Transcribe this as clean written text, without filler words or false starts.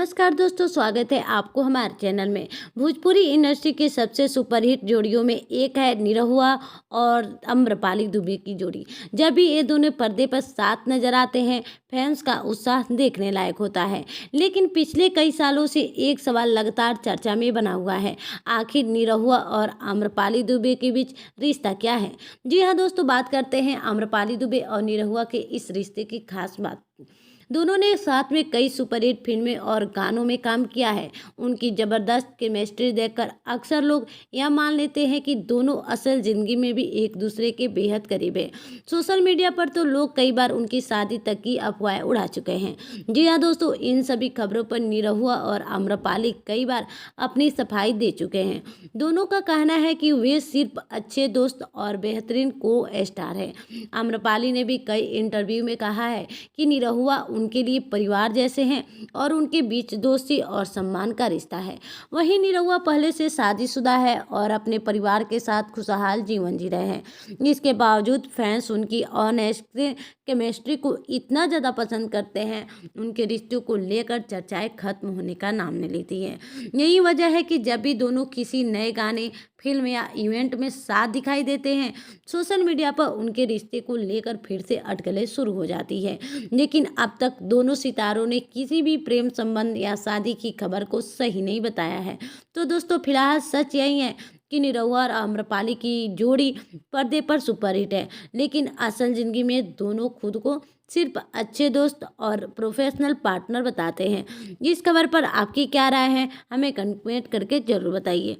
नमस्कार दोस्तों, स्वागत है आपको हमारे चैनल में। भोजपुरी इंडस्ट्री के सबसे सुपरहिट जोड़ियों में एक है निरहुआ और आम्रपाली दुबे की जोड़ी। जब भी ये दोनों पर्दे पर साथ नजर आते हैं, फैंस का उत्साह देखने लायक होता है। लेकिन पिछले कई सालों से एक सवाल लगातार चर्चा में बना हुआ है, आखिर निरहुआ और आम्रपाली दुबे के बीच रिश्ता क्या है। जी हाँ दोस्तों, बात करते हैं आम्रपाली दुबे और निरहुआ के इस रिश्ते की खास बात। दोनों ने साथ में कई सुपरहिट फिल्में और गानों में काम किया है। उनकी जबरदस्त केमिस्ट्री देखकर अक्सर लोग यह मान लेते हैं कि दोनों असल जिंदगी में भी एक दूसरे के बेहद करीब है। सोशल मीडिया पर तो लोग कई बार उनकी शादी तक की अफवाहें उड़ा चुके हैं। जी हाँ दोस्तों, इन सभी खबरों पर निरहुआ और आम्रपाली कई बार अपनी सफाई दे चुके हैं। दोनों का कहना है कि वे सिर्फ अच्छे दोस्त और बेहतरीन को स्टार है। आम्रपाली ने भी कई इंटरव्यू में कहा है कि निरहुआ उनके लिए परिवार जैसे हैं और उनके बीच दोस्ती और सम्मान का रिश्ता है। वहीं निरहुआ पहले से शादीशुदा है और अपने परिवार के साथ खुशहाल जीवन जी रहे हैं। इसके बावजूद फैंस उनकी ऑनेस्ट केमिस्ट्री को इतना ज़्यादा पसंद करते हैं, उनके रिश्तों को लेकर चर्चाएं खत्म होने का नाम नहीं लेती हैं। यही वजह है कि जब भी दोनों किसी नए गाने, फिल्म या इवेंट में साथ दिखाई देते हैं, सोशल मीडिया पर उनके रिश्ते को लेकर फिर से अटकलें शुरू हो जाती है। लेकिन अब तक दोनों सितारों ने किसी भी प्रेम संबंध या शादी की खबर को सही नहीं बताया है। तो दोस्तों, फिलहाल सच यही है कि निरहुआ और आम्रपाली की जोड़ी पर्दे पर सुपरहिट है, लेकिन असल जिंदगी में दोनों खुद को सिर्फ अच्छे दोस्त और प्रोफेशनल पार्टनर बताते हैं। इस खबर पर आपकी क्या राय है, हमें कमेंट करके जरूर बताइए।